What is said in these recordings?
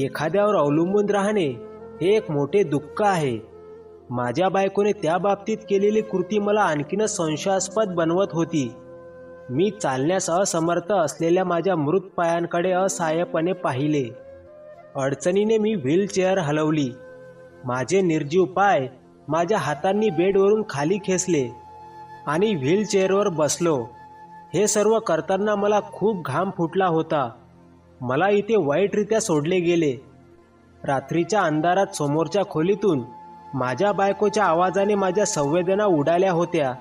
एखाद्यावर अवलंबून राहणे हे एक मोठे दुःख आहे. माझ्या बायकोने त्या बाबतीत केलेली कृती मला आणखीनच संशयास्पद बनवत होती. मी चालण्यास असमर्थ असलेल्या माझ्या मृत पायांकडे असहाय्यपणे पाहिले. अडचणीने मी व्हीलचेअर हलवली. माझे निर्जीव पाय माझ्या हातांनी बेडवरून खाली खेचले आणि व्हीलचेअरवर बसलो. हे सर्व करताना मला खूप घाम फुटला होता. मला इथे वाईटरित्या सोडले गेले. रात्रीच्या अंधारात समोरच्या खोलीतून माझ्या बायकोच्या आवाजाने माझ्या संवेदना उडाल्या होत्या.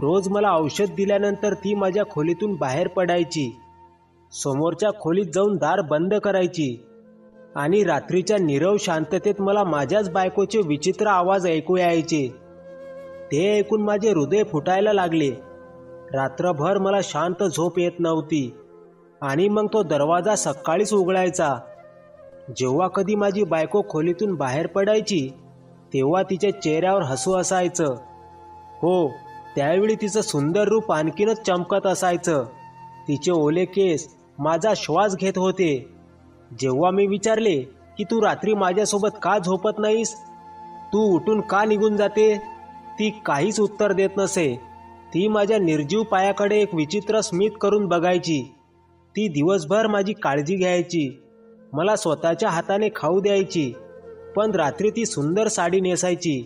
रोज मला औषध दिल्यानंतर ती माझ्या खोलीतून बाहेर पडायची, समोरच्या खोलीत जाऊन दार बंद करायची आणि रात्रीच्या नीरव शांततेत मला माझ्याच बायकोचे विचित्र आवाज ऐकू यायचे. ते ऐकून माझे हृदय फुटायला लागले. रात्रभर मला शांत झोप येत नव्हती आणि मग तो दरवाजा सकाळीच उघडायचा. जेव्हा कधी माझी बायको खोलीतून बाहेर पडायची तेव्हा तिच्या चेहऱ्यावर हसू असायचं. हो, त्यावेळी तिचं सुंदर रूप आणखीनच चमकत असायचं. तिचे ओले केस माझा श्वास घेत होते. जेव्हा मी विचारले की तू रात्री माझ्यासोबत का झोपत नाहीस, तू उठून का निघून जाते, ती काहीच उत्तर देत नसे. ती माझ्या निर्जीव पायाकडे एक विचित्र स्मित करून बघायची. ती दिवसभर माझी काळजी घ्यायची, मला स्वतःच्या हाताने खाऊ द्यायची. पण रात्री ती सुंदर साडी नेसायची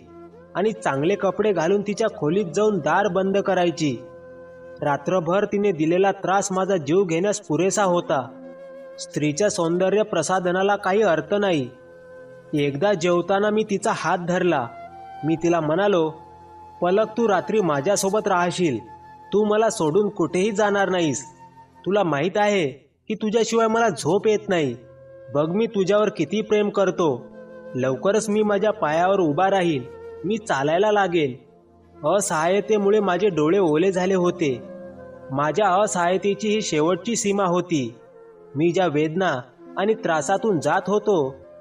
आणि चांगले कपडे घालून तिच्या खोलीत जाऊन दार बंद करायची. रात्रभर तिने दिलेला त्रास माझा जीव घेण्यास पुरेसा होता. स्त्रीच्या सौंदर्य प्रसाधनाला काही अर्थ नाही. एकदा जेवताना मी तिचा हात धरला. मी तिला म्हणालो, पलक, तू रात्री माझ्यासोबत राहशील. तू मला सोडून कुठेही जाणार नाहीस. तुला माहीत आहे की तुझ्याशिवाय मला झोप येत नाही. बघ, मी तुझ्यावर किती प्रेम करतो. लवकरच मी माझ्या पायावर उभा राहील. मी चालायला लागेल. असहाय्यतेमुळे माझे डोळे ओले झाले होते. माझ्या असहाय्यतेची ही शेवटची सीमा होती. मी ज्या वेदना आणि त्रासातून जात होतो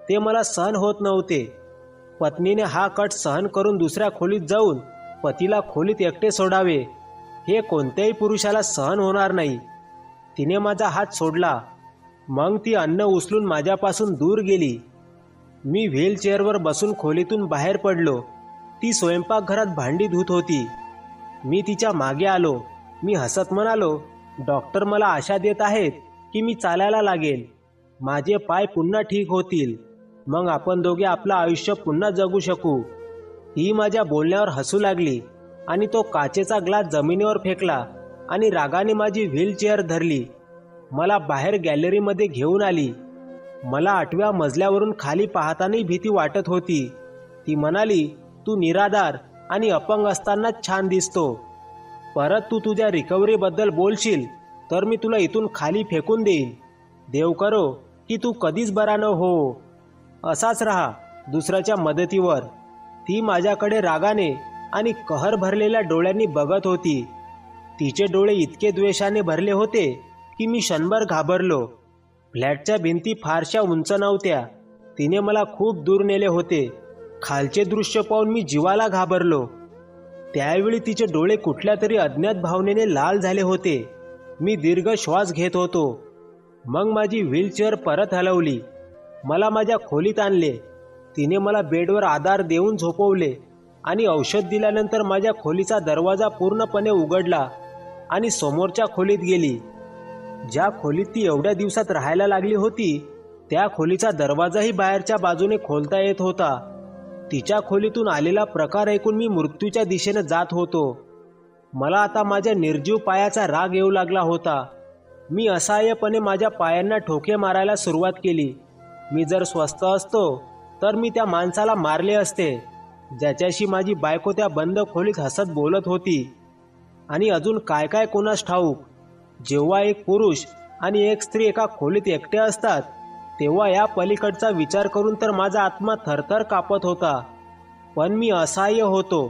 ते मला सहन होत नव्हते. पत्नीने हा कट सहन करून दुसऱ्या खोलीत जाऊन पतीला खोलीत एकटे सोडावे हे कोणत्याही पुरुषाला सहन होणार नाही. तिने माझा हात सोडला. मग ती अन्न उचलून माझ्यापासून दूर गेली. मी व्हीलचेअरवर बसून खोलीतून बाहेर पडलो. ती स्वयंपाकघरात भांडी धुत होती. मी तिच्या मागे आलो. मी हसत म्हणालो, डॉक्टर मला आशा देत आहेत की मी चालायला लागेल. माझे पाय पुन्हा ठीक होतील. मग आपण दोघे आपलं आयुष्य पुन्हा जगू शकू. ती माझ्या बोलण्यावर हसू लागली आणि तो काचेचा ग्लास जमिनीवर फेकला आणि रागाने माझी व्हीलचेअर धरली. मला बाहेर गॅलरीमध्ये घेऊन आली. मला 8व्या मजल्यावरून खाली पाहतानाही भीती वाटत होती. ती म्हणाली, तू निराधार आणि अपंग असतानाच छान दिसतो. परत तू तुझ्या रिकव्हरीबद्दल बोलशील तर मी तुला इथून खाली फेकून देईन. देव करो की तू कधीच बरा न हो. असाच राहा दुसऱ्याच्या मदतीवर. ती माझ्याकडे रागाने आणि कहर भरलेल्या डोळ्यांनी बघत होती. तिचे डोळे इतके द्वेषाने भरले होते की मी क्षणभर घाबरलो. फ्लॅटच्या भिंती फारशा उंच नव्हत्या. तिने मला खूप दूर नेले होते. खालचे दृश्य पाहून मी जीवाला घाबरलो. त्यावेळी तिचे डोळे कुठल्या तरी अज्ञात भावनेने लाल झाले होते. मी दीर्घ श्वास घेत होतो. मग माझी व्हीलचेअर परत हलवली. मला माझ्या खोलीत आणले. तिने मला बेडवर आधार देऊन झोपवले आणि औषध दिल्यानंतर माझ्या खोलीचा दरवाजा पूर्णपणे उघडला आणि समोरच्या खोलीत गेली. ज्या खोलीत ती एवढ्या दिवसात राहायला लागली होती त्या खोलीचा दरवाजाही बाहेरच्या बाजूने खोलता येत होता. तिच्या खोलीतून आलेला प्रकार ऐकून मी मृत्यूच्या दिशेने जात होतो. मला आता माझ्या निर्जीव पायाचा राग येऊ लागला होता. मी असहाय्यपणे माझ्या पायांना ठोके मारायला सुरुवात केली. मी जर स्वस्थ असतो तर मी त्या माणसाला मारले असते ज्याच्याशी माझी बायको त्या बंद खोलीत हसत बोलत होती. आणि अजून काय काय कोणास ठाऊक. जेव्हा एक पुरुष आणि एक स्त्री एका खोलीत एकटे असतात तेव्हा या पलीकडचा विचार करून तर माझा आत्मा थरथर कापत होता. पण मी असहाय्य होतो.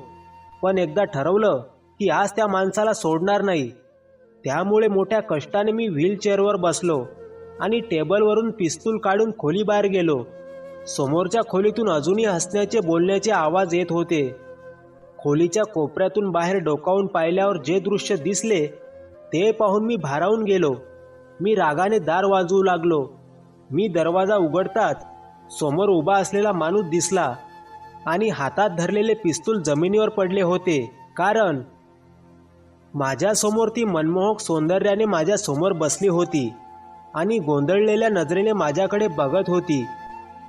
पण एकदा ठरवलं की आज त्या माणसाला सोडणार नाही. त्यामुळे मोठ्या कष्टाने मी व्हीलचेअरवर बसलो आणि टेबलवरून पिस्तूल काढून खोलीबाहेर गेलो. समोरच्या खोलीतून अजूनही हसण्याचे बोलण्याचे आवाज येत होते. खोलीच्या कोपऱ्यातून बाहेर डोकावून पाहिल्यावर जे दृश्य दिसले ते पाहून मी भारावून गेलो. मी रागाने दार वाजवू लागलो. मी दरवाजा उघडताच समोर उभा असलेला माणूस दिसला आणि हातात धरलेले पिस्तूल जमिनीवर पडले होते, कारण माझ्यासमोर ती मनमोहक सौंदर्याने माझ्या समोर बसली होती आणि गोंधळलेल्या नजरेने माझ्याकडे बघत होती.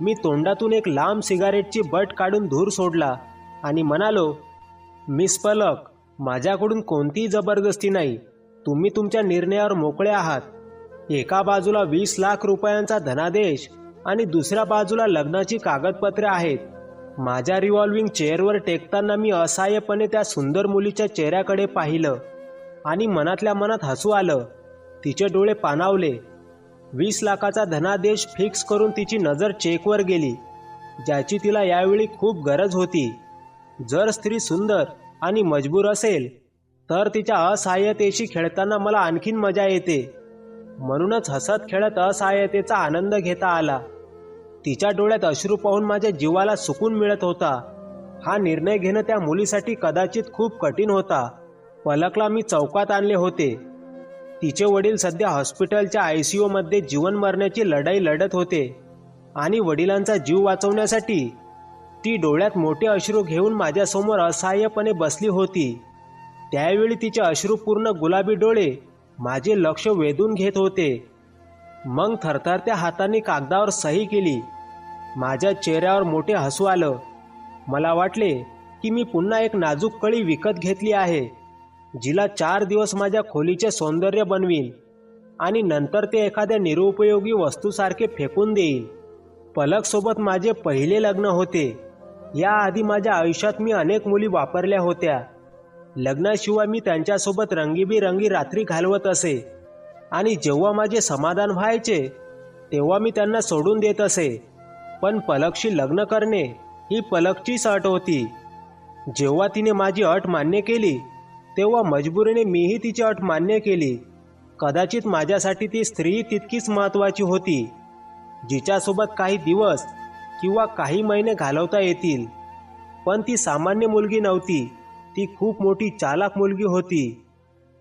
मी तोंडातून एक लांब सिगारेटची बट काढून धूर सोडला आणि म्हणालो, मिस पलक, माझ्याकडून कोणतीही जबरदस्ती नाही. तुम्ही तुमच्या निर्णयावर मोकळे आहात. एका बाजूला 20 लाख रुपयांचा धनादेश आणि दुसऱ्या बाजूला लग्नाची कागदपत्रे आहेत. माझ्या रिव्हॉल्विंग चेअरवर टेकताना मी असहाय्यपणे त्या सुंदर मुलीच्या चेहऱ्याकडे पाहिलं आणि मनातल्या मनात हसू आलं. तिचे डोळे पाणावले. 20 लाखाचा धनादेश फिक्स करून तिची नजर चेकवर गेली, ज्याची तिला यावेळी खूप गरज होती. जर स्त्री सुंदर आणि मजबूर असेल तर तिच्या असहाय्यतेशी खेळताना मला आणखीन मजा येते. म्हणूनच हसत खेळत असहाय्यतेचा आनंद घेता आला. तिच्या डोळ्यात अश्रू पाहून माझ्या जीवाला सुकून मिळत होता. हा निर्णय घेणं त्या मुलीसाठी कदाचित खूप कठीण होता. पलकला मी चौकात आणले होते. तिचे वडील सध्या हॉस्पिटलच्या ICU मध्ये जीवन मरण्याची लढाई लढत होते आणि वडिलांचा जीव वाचवण्यासाठी ती डोळ्यात मोठे अश्रू घेऊन माझ्यासमोर असहाय्यपणे बसली होती. त्यावेळी तिचे अश्रूपूर्ण गुलाबी डोळे माझे लक्ष वेधून घेत होते. मग थरथरत्या हाताने कागदावर सही केली. माझ्या चेहऱ्यावर मोठे हसू आलं. मला वाटले की मी पुन्हा एक नाजूक कळी विकत घेतली आहे, जिला 4 दिवस माझ्या खोलीचे सौंदर्य बनवीन आणि नंतर ते एखाद्या निरुपयोगी वस्तूसारखे फेकून देईन. पलकसोबत माझे पहिले लग्न होते. याआधी माझ्या आयुष्यात मी अनेक मुली वापरल्या होत्या. लग्नाशिवाय मी त्यांच्यासोबत रंगीबेरंगी रात्री घालवत असे आणि जेव्हा माझे समाधान व्हायचे तेव्हा मी त्यांना सोडून देत असे. पण पलकशी लग्न करणे ही पलकचीच अट होती. जेव्हा तिने माझी अट मान्य केली तेव्हा मजबुरीने मीही तिची अट मान्य केली. कदाचित माझ्यासाठी ती स्त्री तितकीच महत्त्वाची होती, जिच्यासोबत काही दिवस किंवा काही महिने घालवता येतील. पण ती सामान्य मुलगी नव्हती, ती खूप मोठी चालाक मुलगी होती.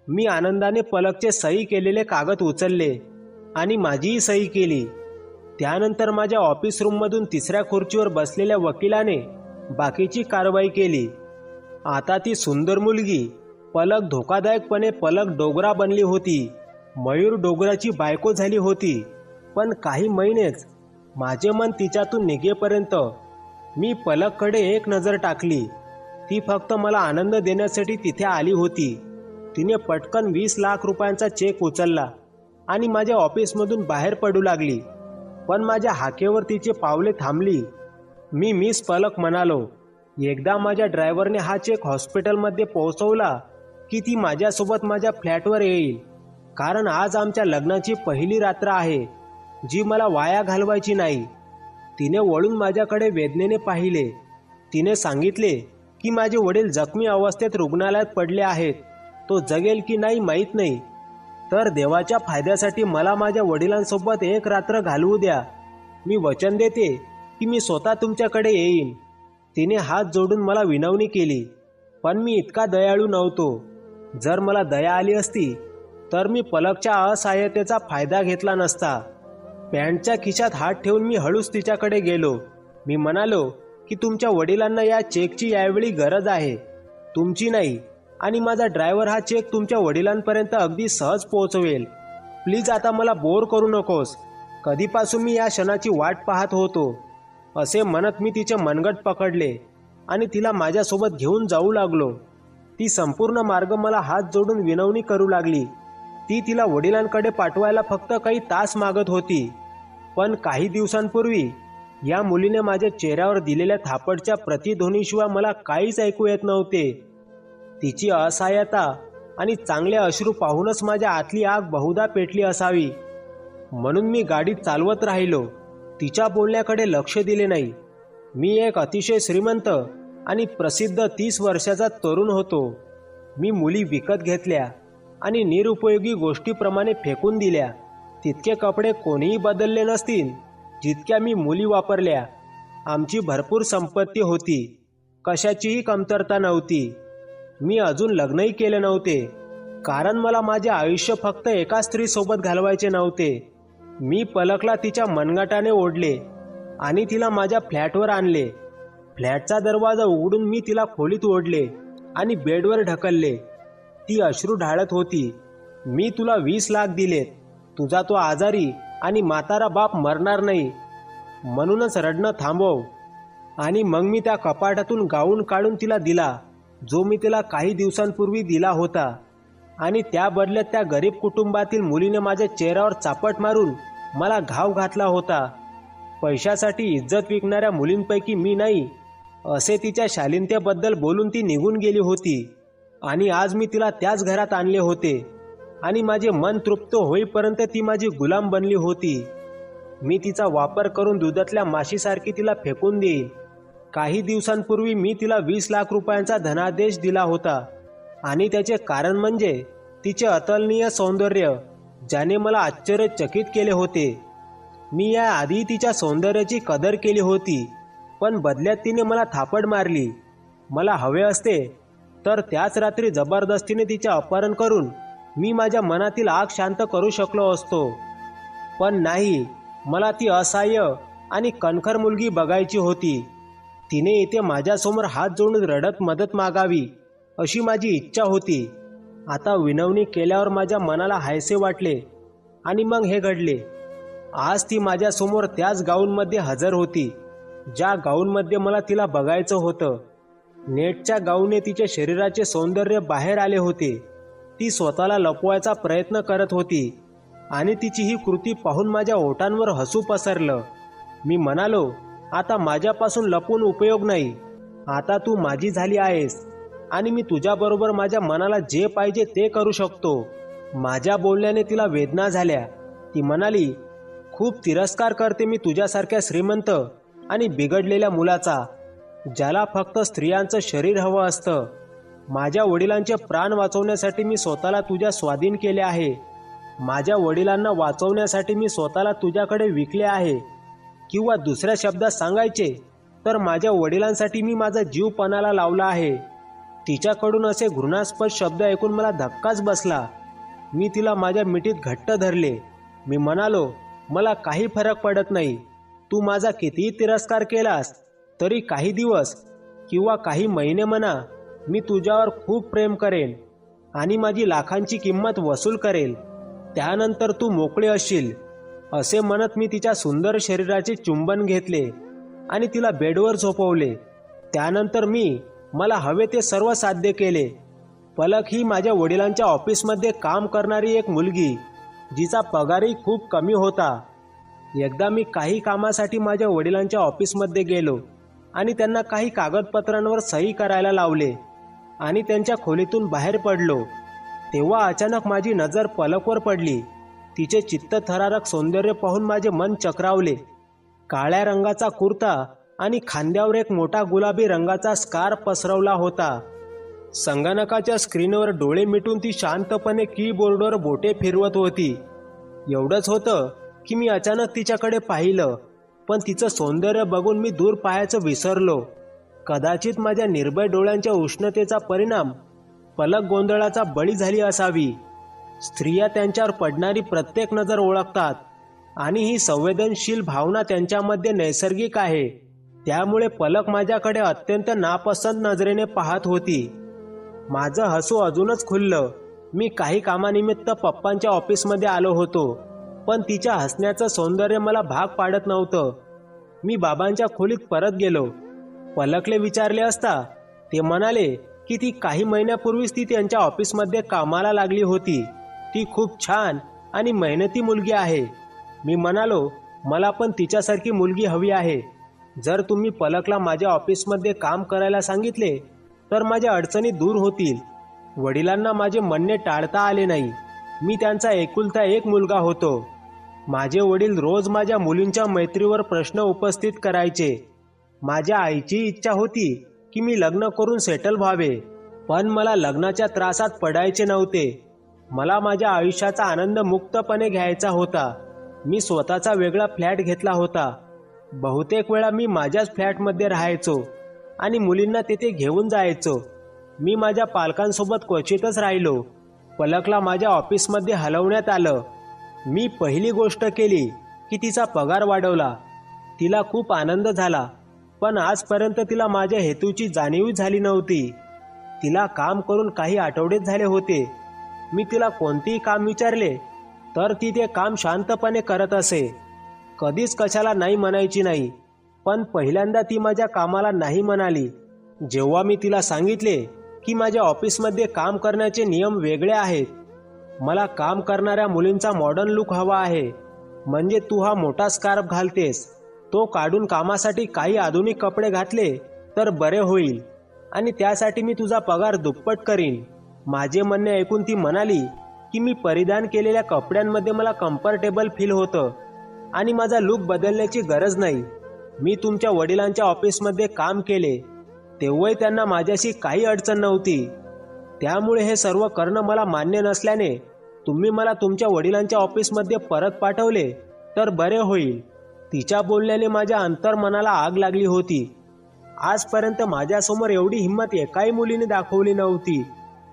मी आनंदाने पलकचे सही केलेले कागद उचलले आणि माझीही सही केली. त्यानंतर माझ्या ऑफिस रूममधून 3ऱ्या खुर्चीवर बसलेल्या वकिलाने बाकीची कारवाई केली. आता ती सुंदर मुलगी पलक धोकादायकपणे पलक डोगरा बनली होती. मयूर डोगराची बायको झाली होती. पण काही महिनेच माझे मन तिच्यातून निघेपर्यंत मी पलककडे एक नजर टाकली. ती फक्त मला आनंद देण्यासाठी तिथे आली होती. तिने पटकन 20 लाख रुपयांचा चेक उचलला आणि माझ्या ऑफिसमधून बाहेर पडू लागली. पण माझ्या हाकेवर तिचे पावले थांबली. मी मिस पलक म्हणालो. एकदा माझ्या ड्रायव्हरने हा चेक हॉस्पिटलमध्ये पोहोचवला की ती माझ्यासोबत माझ्या फ्लॅटवर येईल, कारण आज आमच्या लग्नाची पहिली रात्र आहे, जी मला वाया घालवायची नाही. तिने वळून माझ्याकडे वेदनेने पाहिले. तिने सांगितले की माझे वडील जखमी अवस्थेत रुग्णालयात पडले आहेत. तो जगेल की नाही माहीत नाही, तर देवाच्या फायद्यासाठी मला माझ्या वडिलांसोबत एक रात्र घालवू द्या. मी वचन देते की मी स्वतः तुमच्याकडे येईन. तिने हात जोडून मला विनवणी केली. पण मी इतका दयाळू नव्हतो. जर मला दया आली असती तर मी पलकच्या असहाय्यतेचा फायदा घेतला नसता. पॅन्टच्या खिशात हात ठेवून मी हळूच तिच्याकडे गेलो. मी म्हणालो की तुमच्या वडिलांना या चेकची यावेळी गरज आहे, तुमची नाही. आणि माझा ड्रायव्हर हा चेक तुमच्या वडिलांपर्यंत अगदी सहज पोहोचवेल. प्लीज आता मला बोर करू नकोस. कधीपासून मी या क्षणाची वाट पाहत होतो. असे म्हणत मी तिचे मनगट पकडले आणि तिला माझ्यासोबत घेऊन जाऊ लागलो. ती संपूर्ण मार्ग मला हात जोडून विनवणी करू लागली. ती तिला वडिलांकडे पाठवायला फक्त काही तास मागत होती. पण काही दिवसांपूर्वी या मुलीने माझ्या चेहऱ्यावर दिलेल्या थापडच्या प्रतिध्वनीशिवाय मला काहीच ऐकू येत नव्हते. तिची असहाय्यता आणि चांगले अश्रू पाहूनच माझ्या आतली आग बहुधा पेटली असावी. म्हणून मी गाडी चालवत राहिलो. तिच्या बोलण्याकडे लक्ष दिले नाही. मी एक अतिशय श्रीमंत आणि प्रसिद्ध 30 वर्षाचा तरुण होतो. मी मुली विकत घेतल्या आणि निरुपयोगी गोष्टीप्रमाणे फेकून दिल्या. तितके कपडे कोणीही बदलले नसतील जितक्या मी मुली वापरल्या. आमची भरपूर संपत्ती होती, कशाचीही कमतरता नव्हती. मी अजून लग्नही केले नव्हते, कारण मला माझे आयुष्य फक्त एका स्त्रीसोबत घालवायचे नव्हते. मी पलकला तिच्या मनगटाने ओढले आणि तिला माझ्या फ्लॅटवर आणले. फ्लॅटचा दरवाजा उघडून मी तिला खोलीत ओढले आणि बेडवर ढकलले. ती अश्रू ढाळत होती. मी तुला 20 लाख दिलेत. तुझा तो आजारी आणि म्हातारा बाप मरणार नाही, म्हणूनच रडणं थांबव. आणि मग मी त्या कपाटातून गाऊन काढून तिला दिला, जो मी तिला काही दिवसांपूर्वी दिला होता. आणि त्या बदल्यात त्या गरीब कुटुंबातील मुलीने माझ्या चेहऱ्यावर चापट मारून मला घाव घातला होता. पैशासाठी इज्जत विकणाऱ्या मुलींपैकी मी नाही, असे तिच्या शालीनतेबद्दल बोलून ती निघून गेली होती. आणि आज मी तिला त्याच घरात आणले होते आणि माझे मन तृप्त होईपर्यंत ती माझी गुलाम बनली होती. मी तिचा वापर करून दुधातल्या माशीसारखी तिला फेकून देईन. काही दिवसांपूर्वी मी तिला 20 लाख रुपयांचा धनादेश दिला होता आणि त्याचे कारण म्हणजे तिचे अतुलनीय सौंदर्य, ज्याने मला आश्चर्यचकित केले होते. मी याआधी तिच्या सौंदर्याची कदर केली होती, पण बदल्यात तिने मला थापड मारली. मला हवे असते तर त्याच रात्री जबरदस्तीने तिचे अपहरण करून मी माझ्या मनातील आग शांत करू शकलो असतो. पण नाही, मला ती असहाय्य आणि कणखर मुलगी बघायची होती. तिने इथे माझ्यासमोर हात जोडून रडत मदत मागावी अशी माझी इच्छा होती. आता विनवणी केल्यावर माझ्या मनाला हायसे वाटले आणि मग हे घडले. आज ती माझ्यासमोर त्याच गाऊनमध्ये हजर होती, ज्या गाऊनमध्ये मला तिला बघायचं होतं. नेटच्या गाऊनने तिच्या शरीराचे सौंदर्य बाहेर आले होते. ती स्वतःला लपवायचा प्रयत्न करत होती आणि तिची ही कृती पाहून माझ्या ओठांवर हसू पसरलं. मी म्हणालो, आता माझ्यापासून लपून उपयोग नाही. आता तू माझी झाली आहेस आणि मी तुझ्याबरोबर माझ्या मनाला जे पाहिजे ते करू शकतो. माझ्या बोलण्याने तिला वेदना झाल्या. ती म्हणाली, खूप तिरस्कार करते मी तुझ्यासारख्या श्रीमंत आणि बिघडलेल्या मुलाचा, ज्याला फक्त स्त्रियांचं शरीर हवं असतं. माझ्या वडिलांचे प्राण वाचवण्यासाठी मी स्वतःला तुझ्या स्वाधीन केले आहे. माझ्या वडिलांना वाचवण्यासाठी मी स्वतःला तुझ्याकडे विकले आहे. किंवा दुसऱ्या शब्दात सांगायचे तर माझ्या वडिलांसाठी मी माझा जीव पणाला लावला आहे. तिच्याकडून असे घृणास्पद शब्द ऐकून मला धक्काच बसला. मी तिला माझ्या मिठीत घट्ट धरले. मी म्हणालो, मला काही फरक पडत नाही. तू माझा कितीही तिरस्कार केलास तरी काही दिवस किंवा काही महिने म्हणा, मी तुझ्यावर खूप प्रेम करेन आणि माझी लाखांची किंमत वसूल करेल. त्यानंतर तू मोकळे असशील. असे म्हणत मी तिच्या सुंदर शरीराचे चुंबन घेतले आणि तिला बेडवर झोपवले. त्यानंतर मला हवे ते सर्व साध्य केले. पलक ही माझ्या वडिलांच्या ऑफिसमध्ये काम करणारी एक मुलगी, जिचा पगारही खूप कमी होता. एकदा मी काही कामासाठी माझ्या वडिलांच्या ऑफिसमध्ये गेलो आणि त्यांना काही कागदपत्रांवर सही करायला लावले आणि त्यांच्या खोलीतून बाहेर पडलो. तेव्हा अचानक माझी नजर पलकवर पडली. तिचे चित्तथरारक सौंदर्य पाहून माझे मन चक्रावले. काळ्या रंगाचा कुर्ता आणि खांद्यावर एक मोठा गुलाबी रंगाचा स्कार्फ पसरवला होता. संगणकाच्या स्क्रीनवर डोळे मिटून ती शांतपणे कीबोर्डवर बोटे फिरवत होती. एवढंच होतं की मी अचानक तिच्याकडे पाहिलं, पण तिचं सौंदर्य बघून मी दूर पाहायचं विसरलो. कदाचित माझ्या निर्भय डोळ्यांच्या उष्णतेचा परिणाम पलक गोंधळाचा बळी झाली असावी. स्त्रिया त्यांच्यावर पडणारी प्रत्येक नजर ओळखतात आणि ही संवेदनशील भावना त्यांच्यामध्ये नैसर्गिक आहे. त्यामुळे पलक माझ्याकडे अत्यंत नापसंत नजरेने पाहत होती. माझं हसू अजूनच खुललं. मी काही कामानिमित्त पप्पांच्या ऑफिसमध्ये आलो होतो, पण तिच्या हसण्याचं सौंदर्य मला भाग पाडत नव्हतं. मी बाबांच्या खोलीत परत गेलो. पलकले विचारले असता ते म्हणाले की ती काही महिन्यापूर्वीच ती त्यांच्या ऑफिसमध्ये कामाला लागली होती. ती खूप छान आणि मेहनती मुलगी आहे. मी म्हणालो, मला पण तिच्यासारखी मुलगी हवी आहे. जर तुम्ही पलकला माझ्या ऑफिसमध्ये काम करायला सांगितले तर माझ्या अडचणी दूर होतील. वडिलांना माझे म्हणणे टाळता आले नाही. मी त्यांचा एकुलता एक मुलगा होतो. माझे वडील रोज माझ्या मुलींच्या मैत्रीवर प्रश्न उपस्थित करायचे. माझ्या आईची इच्छा होती की मी लग्न करून सेटल व्हावे, पण मला लग्नाच्या त्रासात पडायचे नव्हते. मला माझ्या आयुष्याचा आनंद मुक्तपणे घ्यायचा होता. मी स्वतःचा वेगळा फ्लॅट घेतला होता. बहुतेक वेळा मी माझ्याच फ्लॅटमध्ये राहायचो आणि मुलींना तिथे घेऊन जायचो. मी माझ्या पालकांसोबत क्वचितच राहिलो. पलकला माझ्या ऑफिसमध्ये हलवण्यात आलं मी पहिली गोष्ट केली की तिचा पगार वाढवला. तिला खूप आनंद झाला, पण आजपर्यंत तिला माझ्या हेतूची जाणीवच झाली नव्हती. तिला काम करून काही आठवडेच झाले होते. मी तिला कोणतेही काम विचारले तर ती ते काम शांतपणे करत असे. कधीच कशाला नाही म्हणायची नाही. पण पहिल्यांदा ती माझ्या कामाला नाही म्हणाली. जेव्हा मी तिला सांगितले की माझ्या ऑफिसमध्ये काम करण्याचे नियम वेगळे आहेत, मला काम करणाऱ्या मुलींचा मॉडर्न लुक हवा आहे, म्हणजे तू हा मोठा स्कार्फ घालतेस तो काढून कामासाठी काही आधुनिक कपडे घातले तर बरे होईल, आणि त्यासाठी मी तुझा पगार दुप्पट करीन. माझे म्हणणे ऐकून ती म्हणाली की मी परिधान केलेल्या कपड्यांमध्ये मला कम्फर्टेबल फील होतं आणि माझा लुक बदलण्याची गरज नाही. मी तुमच्या वडिलांच्या ऑफिसमध्ये काम केले तेव्हाही त्यांना माझ्याशी काही अडचण नव्हती. त्यामुळे हे सर्व करणं मला मान्य नसल्याने तुम्ही मला तुमच्या वडिलांच्या ऑफिसमध्ये परत पाठवले तर बरे होईल. तिच्या बोलण्याने माझ्या अंतर्मनाला आग लागली होती. आजपर्यंत माझ्यासमोर एवढी हिंमत एकाही मुलीने दाखवली नव्हती.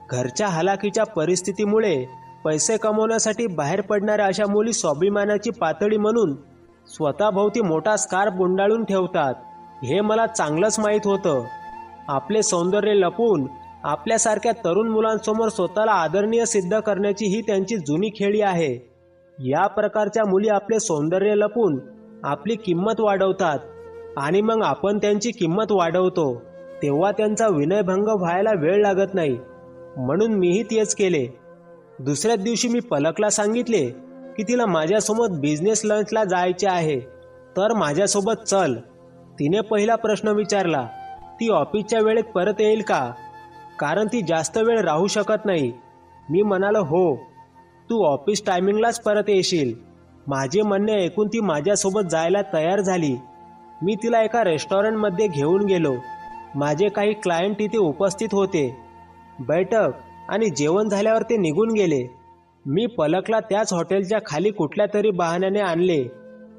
घरच्या हलाखीच्या परिस्थितीमुळे पैसे कमवण्यासाठी बाहेर पडणाऱ्या अशा मुली स्वाभिमानाची पातळी म्हणून स्वतःभोवती मोठा स्कार्फ गुंडाळून ठेवतात, हे मला चांगलंच माहीत होतं. आपले सौंदर्य लपवून आपल्यासारख्या तरुण मुलांसमोर स्वतःला आदरणीय सिद्ध करण्याची ही त्यांची जुनी खेळी आहे. या प्रकारच्या मुली आपले सौंदर्य लपवून आपली किंमत वाढवतात आणि मग आपण त्यांची किंमत वाढवतो तेव्हा त्यांचा विनयभंग व्हायला वेळ लागत नाही. म्हणून मीही तेच केले. दुसऱ्याच दिवशी मी पलकला सांगितले की तिला माझ्यासोबत बिझनेस लंचला जायचे आहे, तर माझ्यासोबत चल. तिने पहिला प्रश्न विचारला, ती ऑफिसच्या वेळेत परत येईल का, कारण ती जास्त वेळ राहू शकत नाही. मी म्हणालो हो, तू ऑफिस टायमिंगलाच परत येशील. माझे म्हणणे ऐकून ती माझ्यासोबत जायला तयार झाली. मी तिला एका रेस्टॉरंटमध्ये घेऊन गेलो. माझे काही क्लायंट तिथे उपस्थित होते. बैठक आणि जेवण झाल्यावर ते निघून गेले. मी पलकला त्याच हॉटेलच्या खाली कुठल्या तरी बहाण्याने आणले,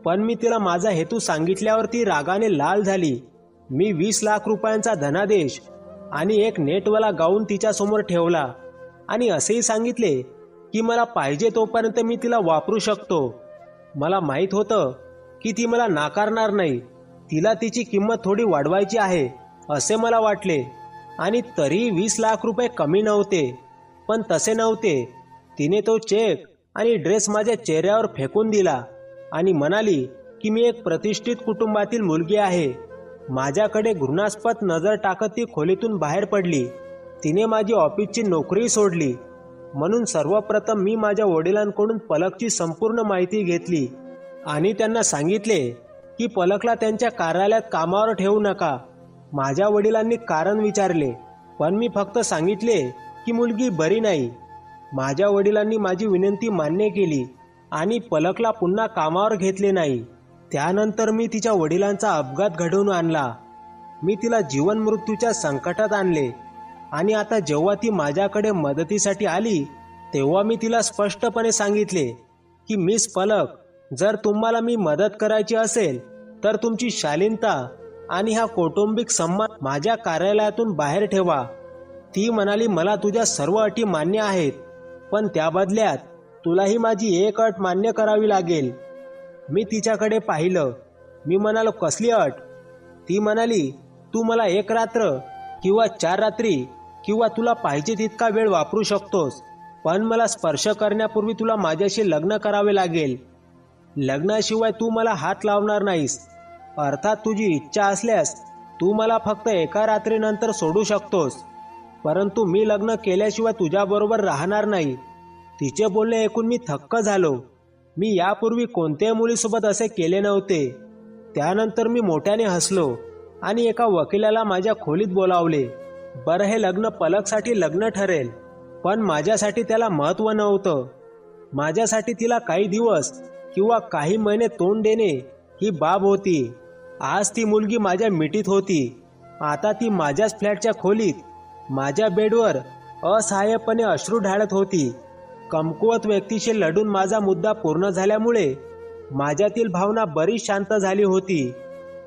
पण मी तिला माझा हेतू सांगितल्यावर ती रागाने लाल झाली. मी 20 लाख रुपयांचा धनादेश आणि एक नेटवाला गाऊन तिच्यासमोर ठेवला आणि असेही सांगितले की मला पाहिजे तोपर्यंत मी तिला वापरू शकतो. मला माहीत होतं की ती मला नाकारणार नाही. तिला तिची किंमत थोडी वाढवायची आहे असे मला वाटले, आणि तरी 20 लाख रुपये कमी नव्हते. पण तसे नव्हते. तिने तो चेक आणि ड्रेस माझ्या चेहऱ्यावर फेकून दिला आणि म्हणाली की मी एक प्रतिष्ठित कुटुंबातील मुलगी आहे. माझ्याकडे घृणास्पद नजर टाकत ती खोलीतून बाहेर पडली. तिने माझी ऑफिसची नोकरी सोडली. म्हणून सर्वप्रथम मी माझ्या वडिलांकडून पलकची संपूर्ण माहिती घेतली आणि त्यांना सांगितले की पलकला त्यांच्या कार्यालयात कामावर ठेवू नका. माझ्या वडिलांनी कारण विचारले, पण मी फक्त सांगितले की मुलगी बरी नाही. माझ्या वडिलांनी माझी विनंती मान्य केली आणि पलकला पुन्हा कामावर घेतले नाही. त्यानंतर मी तिच्या वडिलांचा अपघात घडवून आणला. मी तिला जीवन मृत्यूच्या संकटात आणले आणि आता जेव्हा ती माझ्याकडे मदतीसाठी आली तेव्हा मी तिला स्पष्टपणे सांगितले की मिस पलक, जर तुम्हाला मी मदत करायची असेल तर तुमची शालीनता आणि हा कौटुंबिक सन्मान माझ्या कार्यालयातून बाहेर ठेवा. ती म्हणाली, मला तुझ्या सर्व अटी मान्य आहेत, पण त्या बदल्यात तुलाही माझी एक अट मान्य करावी लागेल. मी तिच्याकडे पाहिलं. मी म्हणालो, कसली अट? ती म्हणाली, तू मला 1 रात्र किंवा 4 रात्री किंवा तुला पाहिजे तितका वेळ वापरू शकतोस, पण मला स्पर्श करण्यापूर्वी तुला माझ्याशी लग्न करावे लागेल. लग्नाशिवाय तू मला हात लावणार नाहीस. अर्थात तुझी इच्छा असल्यास तू मला फक्त 1 रात्रीनंतर सोडू शकतोस, परंतु मी लग्न केल्याशिवाय तुझ्याबरोबर राहणार नाही. तिचे बोलणे ऐकून मी थक्क झालो. मी यापूर्वी कोणत्याही मुलीसोबत असे केले नव्हते. त्यानंतर मी मोठ्याने हसलो आणि एका वकिलाला माझ्या खोलीत बोलावले. बरं, हे लग्न पलकसाठी लग्न ठरेल, पण माझ्यासाठी त्याला महत्त्व नव्हतं. माझ्यासाठी तिला काही दिवस किंवा काही महिने तोंड देणे ही बाब होती. आज ती मुलगी माझ्या मिठीत होती. आता ती माझ्याच फ्लॅटच्या खोलीत माझ्या बेडवर असहाय्यपणे अश्रू ढाळत होती. कमकुवत व्यक्तीशी लढून माझा मुद्दा पूर्ण झाल्यामुळे माझ्यातील भावना बरीच शांत झाली होती.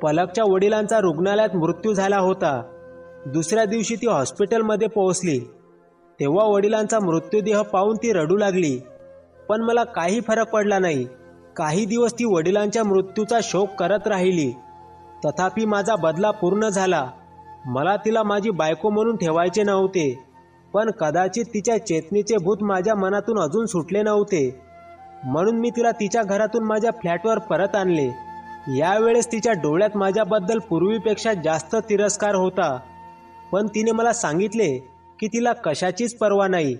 पलकच्या वडिलांचा रुग्णालयात मृत्यू झाला होता. दुसऱ्या दिवशी ती हॉस्पिटलमध्ये पोहोचली. तेव्हा वडिलांचा मृत्यूदेह पाहून ती रडू लागली. पण मला काही फरक पडला नाही. काही दिवस ती वडिलांच्या मृत्यूचा शोक करत राहिली. तथापि माझा बदला पूर्ण झाला. मला तिला माझी बायको म्हणून ठेवायचे नव्हते, पण कदाचित तिच्या चेतनेचे भूत माझ्या मनातून अजून सुटले नव्हते. म्हणून मी तिला तिच्या घरातून माझ्या फ्लॅटवर परत आणले. यावेळेस तिच्या डोळ्यात माझ्याबद्दल पूर्वीपेक्षा जास्त तिरस्कार होता. पण तिने मला सांगितले की तिला कशाचीच पर्वा नाही.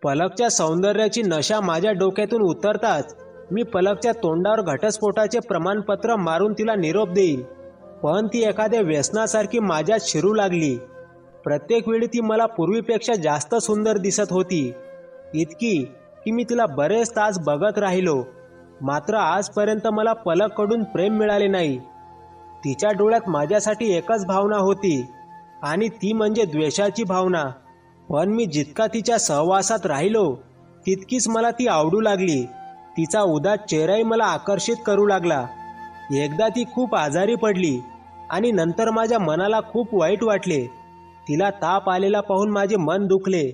पलकच्या सौंदर्याची नशा माझ्या डोक्यातून उतरताच मी पलकच्या तोंडावर घटस्फोटाचे प्रमाणपत्र मारून तिला निरोप देईन. पण ती एखाद्या व्यसनासारखी माझ्यात शिरू लागली. प्रत्येक वेळी ती मला पूर्वीपेक्षा जास्त सुंदर दिसत होती, इतकी की मी तिला बरेच तास बघत राहिलो. मात्र आजपर्यंत मला पलककडून प्रेम मिळाले नाही. तिच्या डोळ्यात माझ्यासाठी एकच भावना होती, आणि ती म्हणजे द्वेषाची भावना. पण मी जितका तिच्या सहवासात राहिलो तितकीच मला ती आवडू लागली. तिचा उदास चेहराही मला आकर्षित करू लागला. एकदा ती खूप आजारी पडली आणि नंतर माझ्या मनाला खूप वाईट वाटले. तिला ताप आलेला पाहून माझे मन दुखले.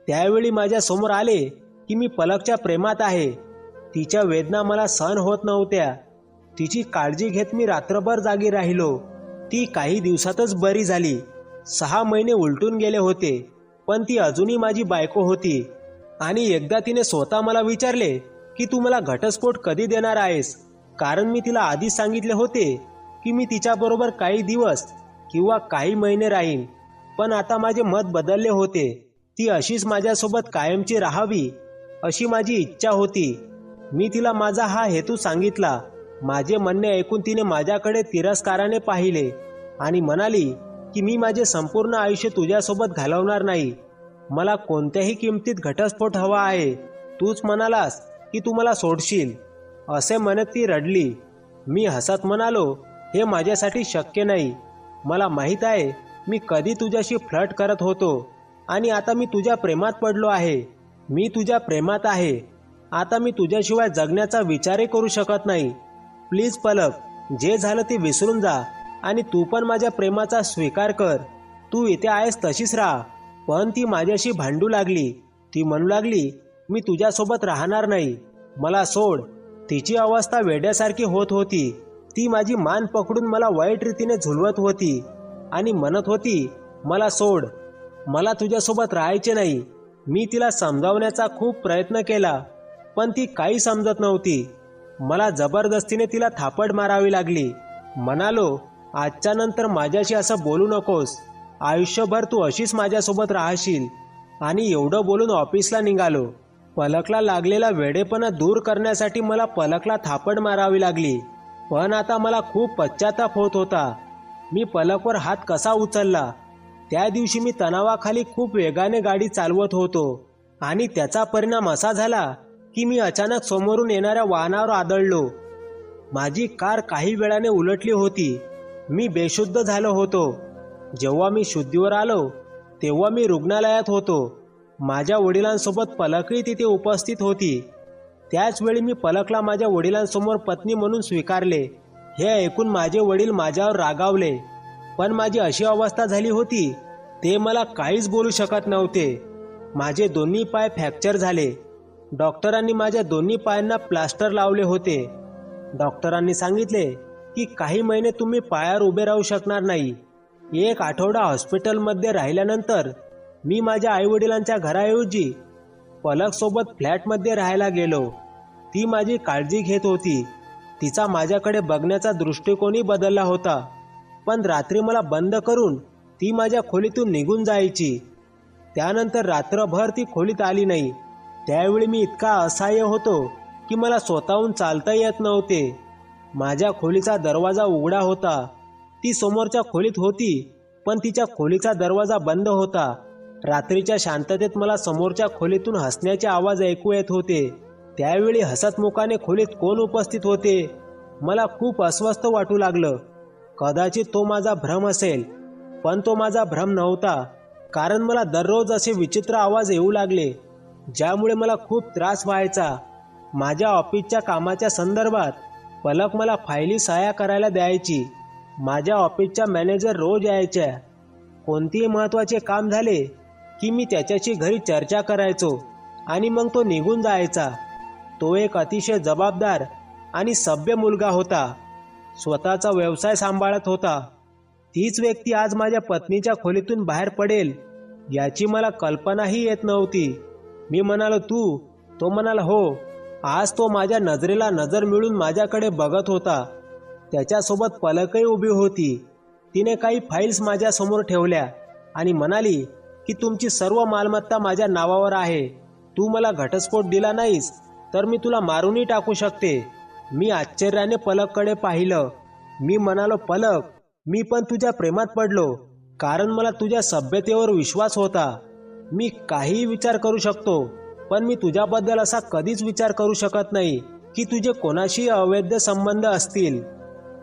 त्यावेळी माझ्या समोर आले की मी पलकच्या प्रेमात आहे. तिच्या वेदना मला सहन होत नव्हत्या. तिची काळजी घेत मी रात्रभर जागी राहिलो. ती काही दिवसातच बरी झाली. 6 महिने उलटून गेले होते, पण ती अजूनही माझी बायको होती. आणि एकदा तिने स्वतः मला विचारले की तू मला घटस्फोट कधी देणार आहेस, कारण मी तिला आधीच सांगितले होते की मी तिच्याबरोबर काही दिवस किंवा काही महिने राहीन. पण आता माझे मत बदलले होते. ती अशीच माझ्यासोबत कायमची राहावी अशी माझी इच्छा होती. मी तिला माझा हा हेतू सांगितला. माझे म्हणणे ऐकून तिने माझ्याकडे तिरस्काराने पाहिले आणि म्हणाली की मी माझे संपूर्ण आयुष्य तुझ्यासोबत घालवणार नाही. मला कोणत्याही किमतीत घटस्फोट हवा आहे. तूच म्हणालास की तू मला सोडशील, असे म्हणत ती रडली. मी हसत म्हणालो, हे माझ्यासाठी शक्य नाही. मला माहीत आहे मी कधी तुझ्याशी फ्लर्ट करत होतो, आणि आता मी तुझ्या प्रेमात पडलो आहे. मी तुझ्या प्रेमात आहे. आता मी तुझ्याशिवाय जगण्याचा विचारही करू शकत नाही. प्लीज पलक, जे झालं ते विसरून जा आणि तू पण माझ्या प्रेमाचा स्वीकार कर. तू इथे आहेस तशीच राहा. पण ती माझ्याशी भांडू लागली. ती म्हणू लागली, मी तुझ्यासोबत राहणार नाही, मला सोड. तिची अवस्था वेड्यासारखी होत होती. ती माझी मान पकडून मला वाईट रीतीने झुलवत होती आणि म्हणत होती, मला सोड, मला तुझ्यासोबत राहायचे नाही. मी तिला समजावण्याचा खूप प्रयत्न केला, पण ती काही समजत नव्हती. मला जबरदस्तीने तिला थापड मारावी लागली. म्हणालो, आजच्या नंतर माझ्याशी असं बोलू नकोस. आयुष्यभर तू अशीच माझ्यासोबत राहशील. आणि एवढं बोलून ऑफिसला निघालो. पलकला लागलेला वेडेपणा दूर करण्यासाठी मला पलकला थापड मारावी लागली. पण आता मला खूप पश्चाताप होत होता. मी पलकवर हात कसा उचलला. त्या दिवशी मी तणावाखाली खूप वेगाने गाडी चालवत होतो, आणि त्याचा परिणाम असा झाला की मी अचानक समोरून येणाऱ्या वाहनावर आदळलो. माझी कार काही वेळाने उलटली होती. मी बेशुद्ध झालो होतो. जेव्हा मी शुद्धीवर आलो तेव्हा मी रुग्णालयात होतो. माझ्या वडिलांसोबत पलकही तिथे उपस्थित होती. त्याच वेळी मी पलकला माझ्या वडिलांसमोर पत्नी म्हणून स्वीकारले. हे ऐकून माझे वडील माझ्यावर रागावले. पण माझी अशी अवस्था झाली होती ते मला काहीच बोलू शकत नव्हते. माझे दोन्ही पाय फ्रॅक्चर झाले. डॉक्टरांनी माझ्या दोन्ही पायांना प्लास्टर लावले होते. डॉक्टरांनी सांगितले की काही महिने तुम्ही पायावर उभे राहू शकणार नाही. 1 आठवडा हॉस्पिटलमध्ये राहिल्यानंतर मी माझ्या आईवडिलांच्या घराऐवजी पलकसोबत फ्लॅटमध्ये राहायला गेलो. ती माझी काळजी घेत होती. तिचा माझ्याकडे बघण्याचा दृष्टिकोनही बदलला होता. पण रात्री मला बंद करून ती माझ्या खोलीतून निघून जायची. त्यानंतर रात्रभर ती खोलीत आली नाही. त्यावेळी मी इतका असहाय्य होतो की मला स्वतःहून चालता येत नव्हते. माझ्या खोलीचा दरवाजा उघडा होता. ती समोरच्या खोलीत होती, पण तिच्या खोलीचा दरवाजा बंद होता. रात्रीच्या शांततेत मला समोरच्या खोलीतून हसण्याचे आवाज ऐकू येत होते. त्यावेळी हसतमुखाने खोलीत कोण उपस्थित होते. मला खूप अस्वस्थ वाटू लागलं. कदाचित तो माझा भ्रम असेल, पण तो माझा भ्रम नव्हता, कारण मला दररोज असे विचित्र आवाज येऊ लागले, ज्यामुळे मला खूप त्रास व्हायचा. माझ्या ऑफिसच्या कामाच्या संदर्भात पलक मला फायली सह्या करायला द्यायची. माझ्या ऑफिसच्या मॅनेजर रोज यायच्या. कोणतेही महत्त्वाचे काम झाले की मी त्याच्याशी घरी चर्चा करायचो आणि मग तो निघून जायचा. तो एक अतिशय जबाबदार आणि सभ्य मुलगा होता. स्वतःचा व्यवसाय सांभाळत होता. तीच व्यक्ती आज माझ्या पत्नीच्या खोलीतून बाहेर पडेल याची मला कल्पनाही येत नव्हती. मी म्हणालो तू? तो म्हणाला हो. आज तो माझ्या नजरेला नजर मिळून माझ्याकडे बघत होता. त्याच्यासोबत पलकही उभी होती. तिने काही फाईल्स माझ्यासमोर ठेवल्या आणि म्हणाली की तुमची सर्व मालमत्ता माझ्या नावावर आहे. तू मला घटस्फोट दिला नाहीस तर मी तुला मारूनही टाकू शकते. मी आश्चर्याने पलककडे पाहिलं. मी म्हणालो पलक, मी पण तुझ्या प्रेमात पडलो, कारण मला तुझ्या सभ्यतेवर विश्वास होता. मी काहीही विचार करू शकतो, पण मी तुझ्याबद्दल असा कधीच विचार करू शकत नाही की तुझे कोणाशी अवैध संबंध असतील.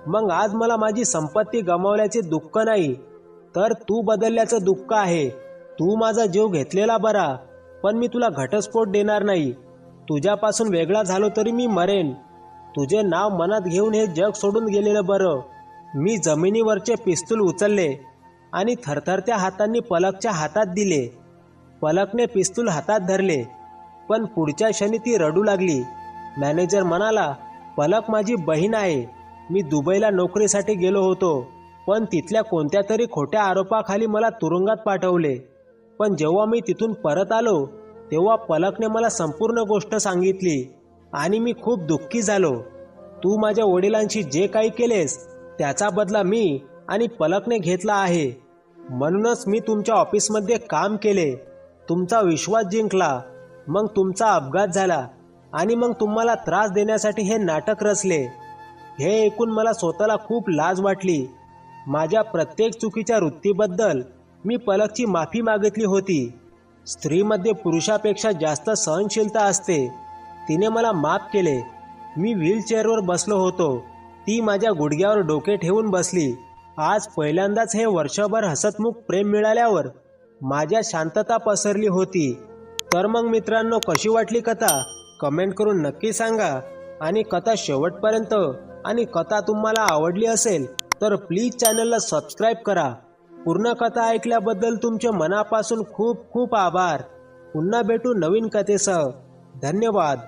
मग आज मला माझी संपत्ती गमावल्याचे दुःख नाही, तर तू बदलल्याचं दुःख आहे. तू माझा जीव घेतलेला बरा, पण मी तुला घटस्फोट देणार नाही. तुझ्यापासून वेगळा झालो तरी मी मरेन. तुझे नाव मनात घेऊन हे जग सोडून गेलेलं बरं. मी जमिनीवरचे पिस्तूल उचलले आणि थरथरत्या हातांनी पलकच्या हातात दिले. पलकने पिस्तूल हातात धरले, पण पुढच्या क्षणी ती रडू लागली. मॅनेजर म्हणाला, पलक माझी बहीण आहे. मी दुबईला नोकरीसाठी गेलो होतो, पण तिथल्या कोणत्या तरी खोट्या आरोपाखाली मला तुरुंगात पाठवले. पण जेव्हा मी तिथून परत आलो तेव्हा पलकने मला संपूर्ण गोष्ट सांगितली आणि मी खूप दुःखी झालो. तू माझ्या वडिलांशी जे काही केलेस त्याचा बदला मी आणि पलकने घेतला आहे. म्हणूनच मी तुमच्या ऑफिसमध्ये काम केले, तुमचा विश्वास जिंकला, मग तुमचा अपघात झाला आणि मग तुम्हाला त्रास देण्यासाठी हे नाटक रचले. हे ऐकून मला स्वतःला खूप लाज वाटली. माझ्या प्रत्येक चुकीच्या वृत्तीबद्दल मी पलकची माफी मागितली होती. स्त्रीमध्ये पुरुषापेक्षा जास्त सहनशीलता असते. तिने मला माफ केले. मी व्हीलचेअरवर बसलो होतो. ती माझ्या गुडघ्यावर डोके ठेवून बसली. आज पहिल्यांदाच हे वर्षभर हसतमुख प्रेम मिळाल्यावर माझ्या शांतता पसरली होती. तर मग मित्रांनो, कशी वाटली कथा कमेंट करून नक्की सांगा. आणि कथा शेवटपर्यंत आणि कथा तुम्हाला आवडली असेल तर प्लीज चॅनलला सबस्क्राईब करा. पूर्ण कथा ऐकल्याबद्दल तुमचे मनापासून खूप खूप आभार. पुन्हा भेटू नवीन कथेसह. धन्यवाद.